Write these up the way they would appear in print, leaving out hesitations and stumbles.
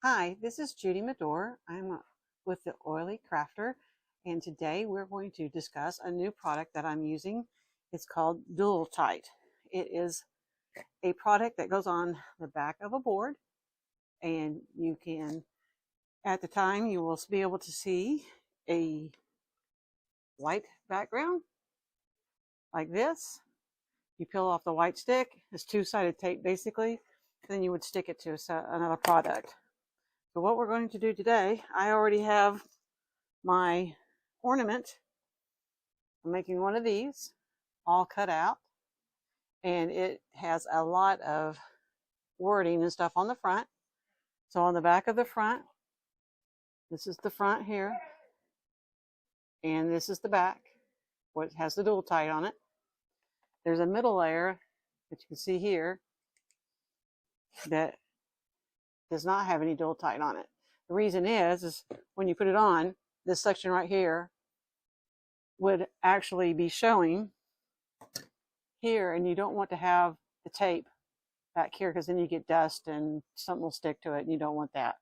Hi, this is Judy Medore. I'm with the Oily Krafter, and today we're going to discuss a new product that I'm using. It's called DualTite. It is a product that goes on the back of a board, and you can, at the time, you will be able to see a white background like this. You peel off the white stick. It's two-sided tape basically. Then you would stick it to another product. So what we're going to do today, I already have my ornament. I'm making one of these, all cut out, and it has a lot of wording and stuff on the front. So on the back of the front, this is the front here, and this is the back, where it has the DualTite on it. There's a middle layer that you can see here that does not have any DualTite on it. The reason is when you put it on, this section right here would actually be showing here, and you don't want to have the tape back here because then you get dust and something will stick to it, and you don't want that.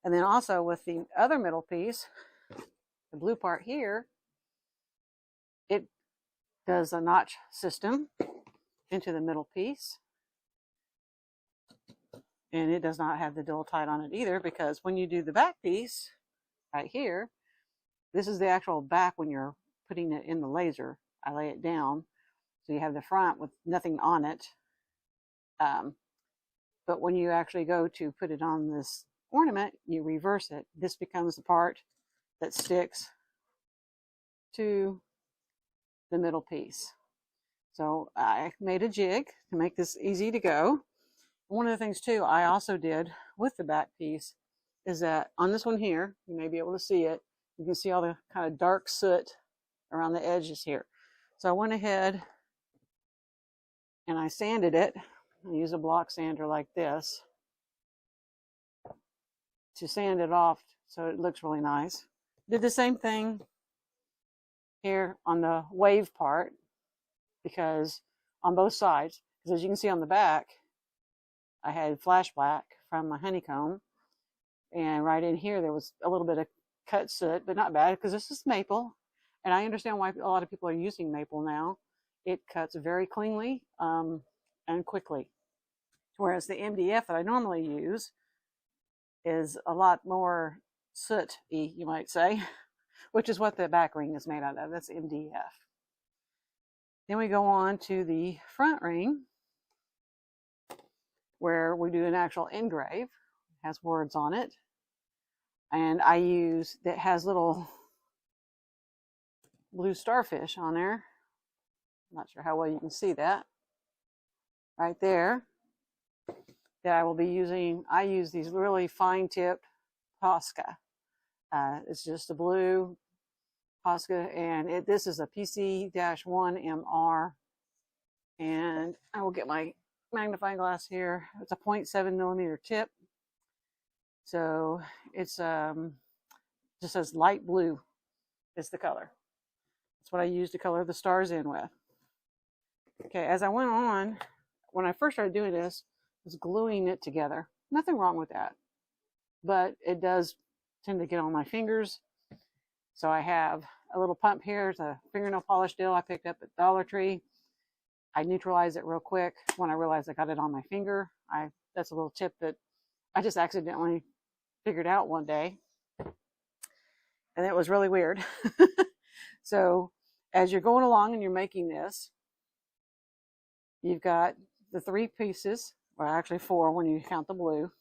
And then also with the other middle piece, the blue part here, it does a notch system into the middle piece. And it does not have the DualTite on it either, because when you do the back piece right here, this is the actual back when you're putting it in the laser. I lay it down. So you have the front with nothing on it. But when you actually go to put it on this ornament, you reverse it. This becomes the part that sticks to the middle piece. So I made a jig to make this easy to go. One of the things too I also did with the back piece is that on this one here, you may be able to see it, you can see all the kind of dark soot around the edges here. So I went ahead and I sanded it. I use a block sander like this to sand it off so it looks really nice. Did the same thing here on the wave part, because on both sides, because as you can see on the back, I had flash black from my honeycomb, and right in here there was a little bit of cut soot, but not bad because this is maple, and I understand why a lot of people are using maple now. It cuts very cleanly and quickly, whereas the MDF that I normally use is a lot more soot-y, you might say, which is what the back ring is made out of. That's MDF. Then we go on to the front ring, where we do an actual engrave. It has words on it. And I use, that has little blue starfish on there. I'm not sure how well you can see that. Right there. That I will be using, I use these really fine tipped Posca. It's just a blue Posca, and this is a PC-1MR. And I will get my magnifying glass here. It's a 0.7 millimeter tip, so it's just says light blue is the color. That's what I use to color the stars in with. Okay, as I went on, when I first started doing this, I was gluing it together. Nothing wrong with that, but it does tend to get on my fingers. So I have a little pump here. It's a fingernail polish deal I picked up at Dollar Tree. I neutralize it real quick when I realize I got it on my finger. That's a little tip that I just accidentally figured out one day. And it was really weird. So as you're going along and you're making this, you've got the 3 pieces, or actually 4 when you count the blue.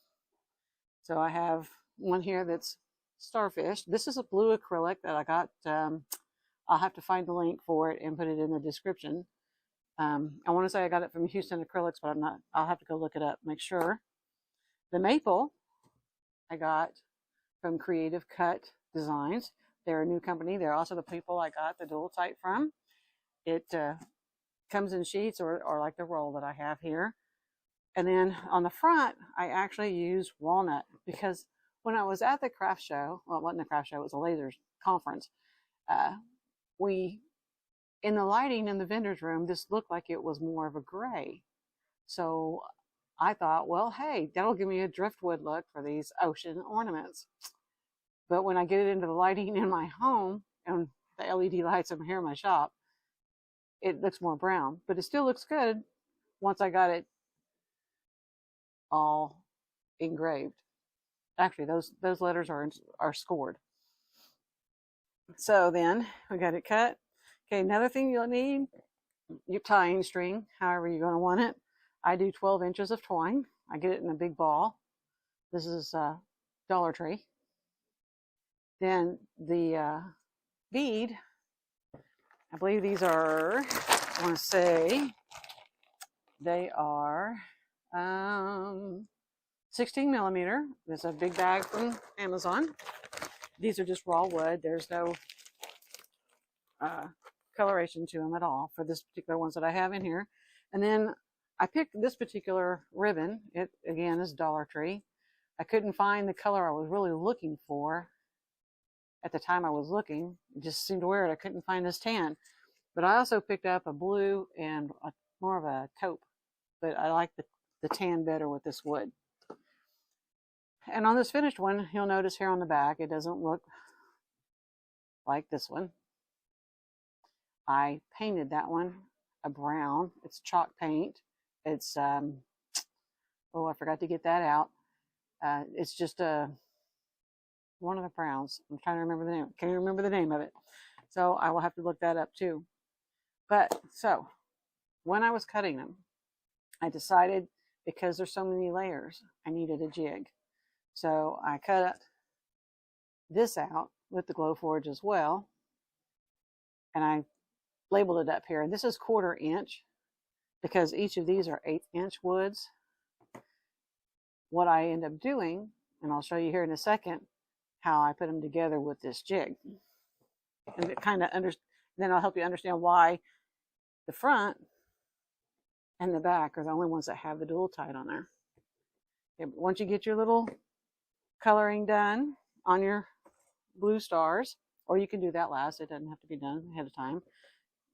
So I have one here that's starfish. This is a blue acrylic that I got. I'll have to find the link for it and put it in the description. I want to say I got it from Houston Acrylics, but I'm not. I'll have to go look it up, make sure. The maple I got from Creative Cut Designs. They're a new company. They're also the people I got the DualTite from. It comes in sheets or like the roll that I have here. And then on the front, I actually use walnut, because when I was at the craft show, well, it wasn't a craft show, it was a laser conference, in the lighting in the vendor's room, this looked like it was more of a gray. So I thought, well, hey, that'll give me a driftwood look for these ocean ornaments. But when I get it into the lighting in my home and the LED lights I'm here in my shop, it looks more brown, but it still looks good once I got it all engraved. Actually, those letters are scored. So then we got it cut. Okay, another thing you'll need, your tying string, however you're going to want it. I do 12 inches of twine. I get it in a big ball. This is Dollar Tree. Then the bead, I believe these are, I want to say, they are 16 millimeter. There's a big bag from Amazon. These are just raw wood. There's no coloration to them at all for this particular ones that I have in here. And then I picked this particular ribbon. It, again, is Dollar Tree. I couldn't find the color I was really looking for at the time I was looking. It just seemed weird. I couldn't find this tan. But I also picked up a blue and more of a taupe. But I like the tan better with this wood. And on this finished one, you'll notice here on the back, it doesn't look like this one. I painted that one a brown. It's chalk paint. It's, oh, I forgot to get that out. It's just one of the browns. I'm trying to remember the name. Can't remember the name of it. So I will have to look that up too. But so when I was cutting them, I decided because there's so many layers, I needed a jig. So I cut this out with the Glowforge as well. And I labeled it up here. And this is 1/4 inch because each of these are 1/8 inch woods. What I end up doing, and I'll show you here in a second, how I put them together with this jig. And it kind of then I'll help you understand why the front and the back are the only ones that have the DualTite on there. Okay, once you get your little coloring done on your blue stars, or you can do that last, it doesn't have to be done ahead of time.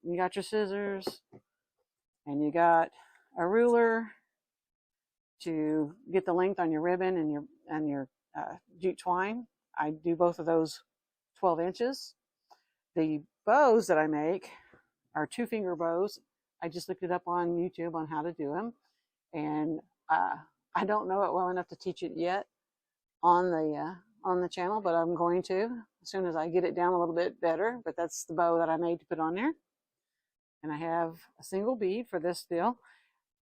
You got your scissors and you got a ruler to get the length on your ribbon and your jute twine. I do both of those 12 inches. The bows that I make are 2-finger bows. I just looked it up on YouTube on how to do them, and I don't know it well enough to teach it yet on the channel, but I'm going to as soon as I get it down a little bit better. But that's the bow that I made to put on there. And I have a single bead for this deal,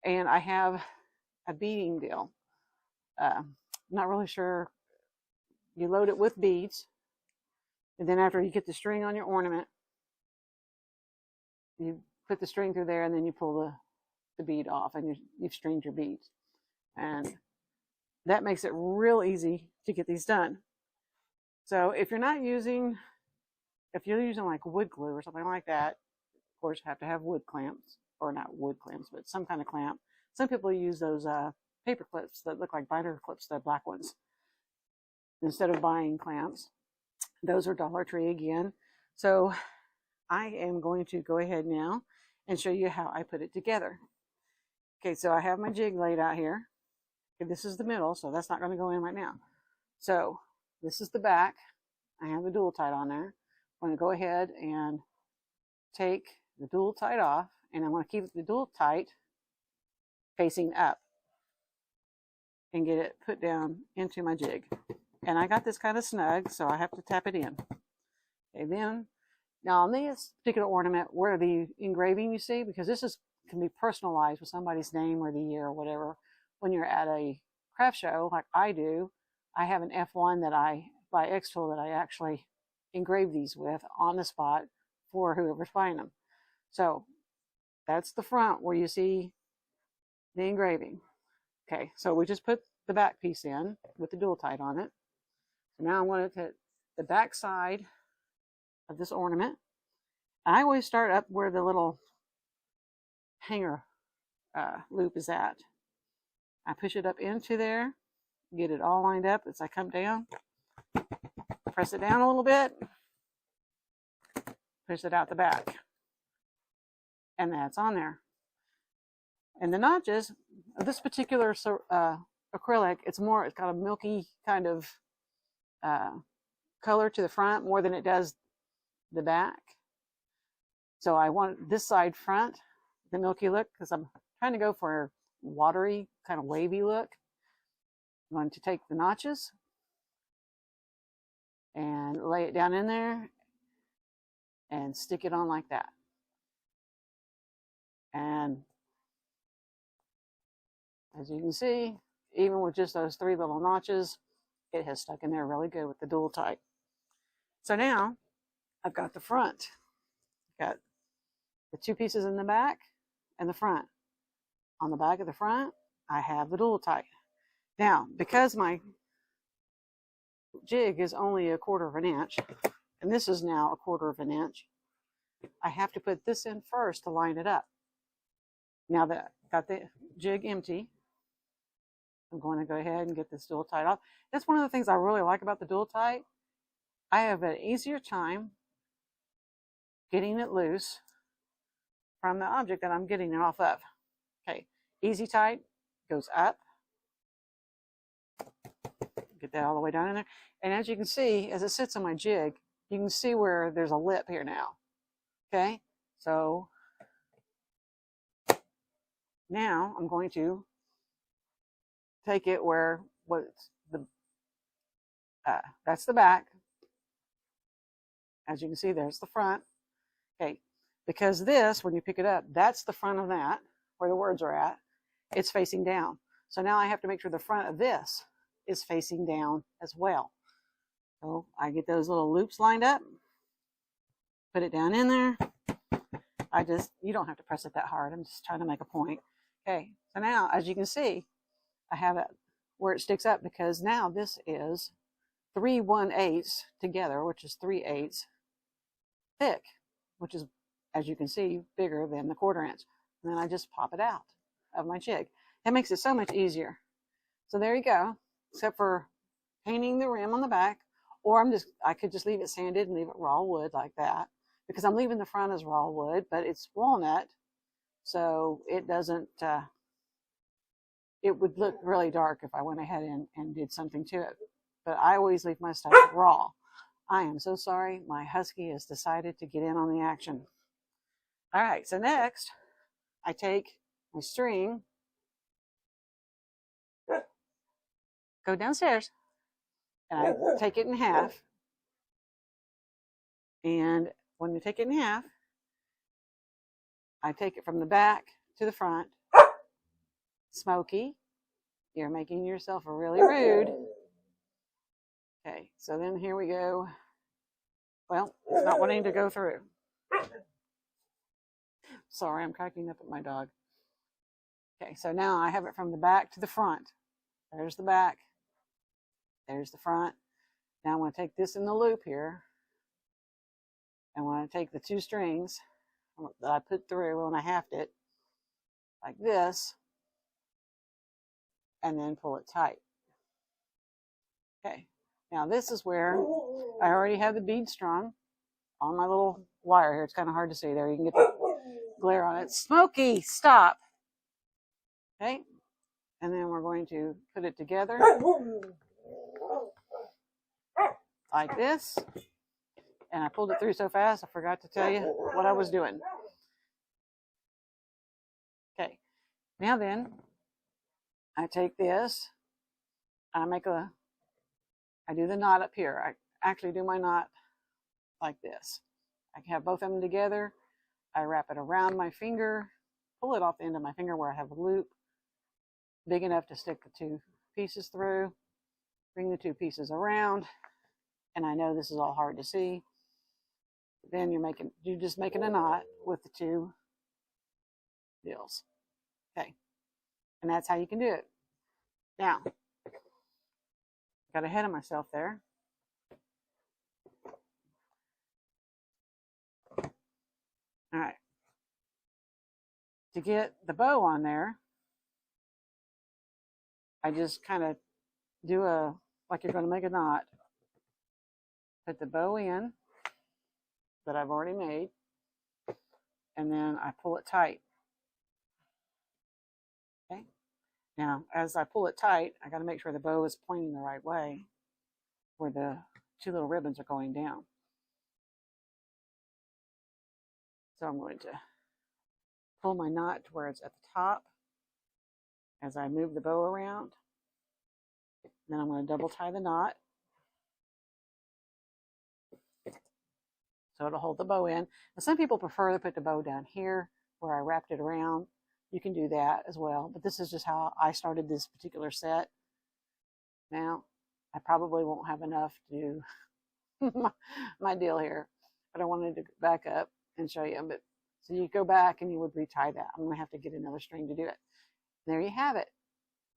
and I have a beading deal. Not really sure. You load it with beads, and then after you get the string on your ornament, you put the string through there, and then you pull the bead off, and you've stringed your beads. And that makes it real easy to get these done. So if you're using like wood glue or something like that, of course you have to have wood clamps, or not wood clamps, but some kind of clamp. Some people use those paper clips that look like binder clips, the black ones, instead of buying clamps. Those are Dollar Tree again. So I am going to go ahead now and show you how I put it together. Okay, so I have my jig laid out here. Okay, this is the middle, so that's not going to go in right now. So this is the back. I have the DualTite on there. I'm going to go ahead and take the DualTite off, and I'm going to keep the DualTite facing up and get it put down into my jig. And I got this kind of snug, so I have to tap it in. Okay, then, now on this particular ornament, where the engraving you see, because this can be personalized with somebody's name or the year or whatever. When you're at a craft show, like I do, I have an F1 that by X-Tool that I actually engrave these with on the spot for whoever's buying them. So that's the front where you see the engraving. Okay, so we just put the back piece in with the DualTite on it. So now I'm going to put the back side of this ornament. I always start up where the little hanger loop is at. I push it up into there, get it all lined up as I come down, press it down a little bit, push it out the back, and that's on there. And the notches of this particular acrylic, it's got a milky kind of color to the front more than it does the back. So I want this side front, the milky look, because I'm trying to go for a watery, kind of wavy look. I'm going to take the notches and lay it down in there and stick it on like that. And as you can see, even with just those 3 little notches, it has stuck in there really good with the DualTite. So now I've got the front. Got the 2 pieces in the back and the front. On the back of the front, I have the DualTite. Now, because my jig is only 1/4 of an inch, and this is now 1/4 of an inch, I have to put this in first to line it up. Now that I've got the jig empty, I'm going to go ahead and get this DualTite off. That's one of the things I really like about the DualTite. I have an easier time getting it loose from the object that I'm getting it off of. Okay, Easy Tight goes up. Get that all the way down in there. And as you can see, as it sits on my jig, you can see where there's a lip here now. Okay, so now I'm going to take it where that's the back. As you can see, there's the front. Okay, because this, when you pick it up, that's the front of that, where the words are at. It's facing down. So now I have to make sure the front of this is facing down as well. So I get those little loops lined up, put it down in there. You don't have to press it that hard. I'm just trying to make a point. Okay, so now, as you can see, I have it where it sticks up because now this is 3 1/8 together, which is 3/8 thick, which is, as you can see, bigger than the 1/4 inch. And then I just pop it out of my jig. That makes it so much easier. So there you go, except for painting the rim on the back, or I could just leave it sanded and leave it raw wood like that, because I'm leaving the front as raw wood, but it's walnut, so it doesn't, it would look really dark if I went ahead and did something to it. But I always leave my stuff raw. I am so sorry. My husky has decided to get in on the action. All right, so next, I take my string, go downstairs, and I take it in half. And when you take it in half, I take it from the back to the front. Smokey, you're making yourself really rude. Okay, so then here we go. Well, it's not wanting to go through. Sorry, I'm cracking up at my dog. Okay, so now I have it from the back to the front. There's the back. There's the front. Now I'm going to take this in the loop here. And when I take the 2 strings that I put through when I halved it, like this, and then pull it tight. Okay, now this is where I already have the bead strung on my little wire here. It's kind of hard to see there. You can get the glare on it. Smokey, stop. Okay, and then we're going to put it together like this. And I pulled it through so fast, I forgot to tell you what I was doing. Okay, now then, I take this, I do the knot up here. I actually do my knot like this. I can have both of them together. I wrap it around my finger, pull it off the end of my finger where I have a loop big enough to stick the 2 pieces through, bring the 2 pieces around, and I know this is all hard to see. Then you're just making a knot with the 2 deals. Okay, and that's how you can do it. Now, got ahead of myself there. All right, to get the bow on there, I just kind of do like you're going to make a knot. Put the bow in that I've already made, and then I pull it tight. Now, as I pull it tight, I got to make sure the bow is pointing the right way where the two little ribbons are going down. So I'm going to pull my knot to where it's at the top as I move the bow around. Then I'm going to double tie the knot so it'll hold the bow in. Now, some people prefer to put the bow down here where I wrapped it around. You can do that as well, but this is just how I started this particular set. Now, I probably won't have enough to do my deal here, but I wanted to back up and show you. But so you go back and you would retie that. I'm going to have to get another string to do it. There you have it.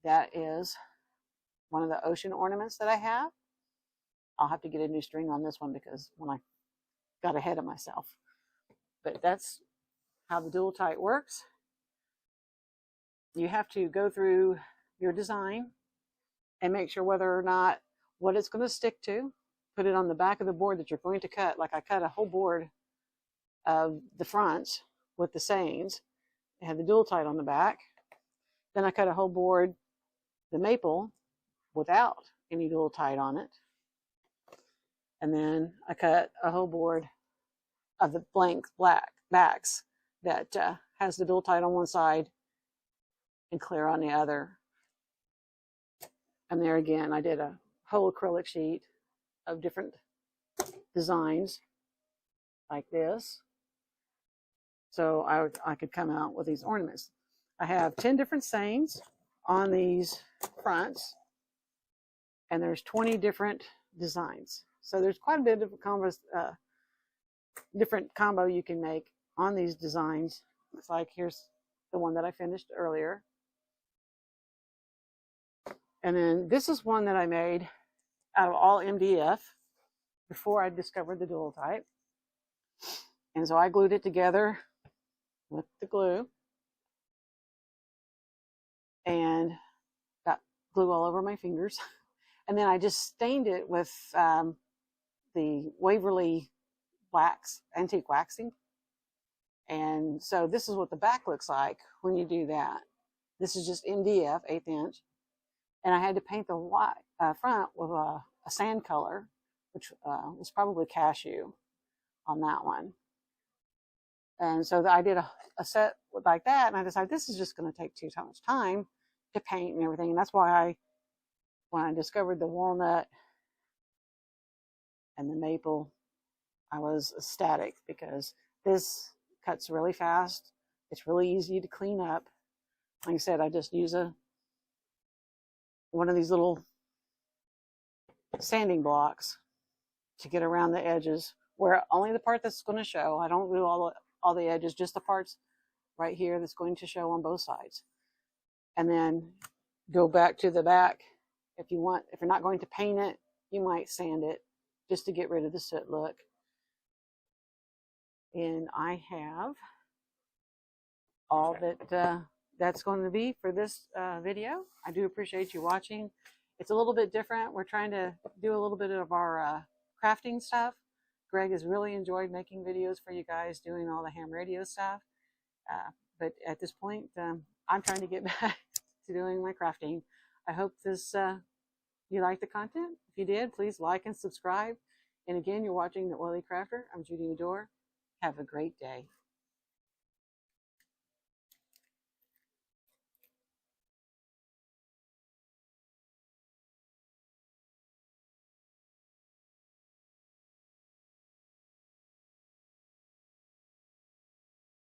That is one of the ocean ornaments that I have. I'll have to get a new string on this one because when I got ahead of myself. But that's how the DualTite works. You have to go through your design and make sure whether or not what it's going to stick to. Put it on the back of the board that you're going to cut. Like I cut a whole board of the fronts with the sayings. It had the DualTite on the back. Then I cut a whole board, the maple, without any DualTite on it. And then I cut a whole board of the blank black backs that has the DualTite on one side and clear on the other. And there again, I did a whole acrylic sheet of different designs like this. So I could come out with these ornaments. I have 10 different sayings on these fronts, and there's 20 different designs. So there's quite a bit of different combo you can make on these designs. It's like here's the one that I finished earlier. And then this is one that I made out of all MDF before I discovered the DualTite. And so I glued it together with the glue and got glue all over my fingers. And then I just stained it with the Waverly wax, antique waxing. And so this is what the back looks like when you do that. This is just MDF, 1/8 inch. And I had to paint the front with a sand color, which was probably cashew on that one. And so I did a set like that, and I decided this is just going to take too much time to paint and everything. And that's why when I discovered the walnut and the maple, I was ecstatic because this cuts really fast. It's really easy to clean up. Like I said, I just use one of these little sanding blocks to get around the edges, where only the part that's going to show. I don't do all the edges, just the parts right here that's going to show on both sides. And then go back to the back. If you're not going to paint it, you might sand it just to get rid of the soot look. And I have all that's going to be for this video. I do appreciate you watching. It's a little bit different. We're trying to do a little bit of our crafting stuff. Greg has really enjoyed making videos for you guys, doing all the ham radio stuff. But at this point, I'm trying to get back to doing my crafting. I hope you liked the content. If you did, please like and subscribe. And again, you're watching The Oily Crafter. I'm Judy Medore. Have a great day.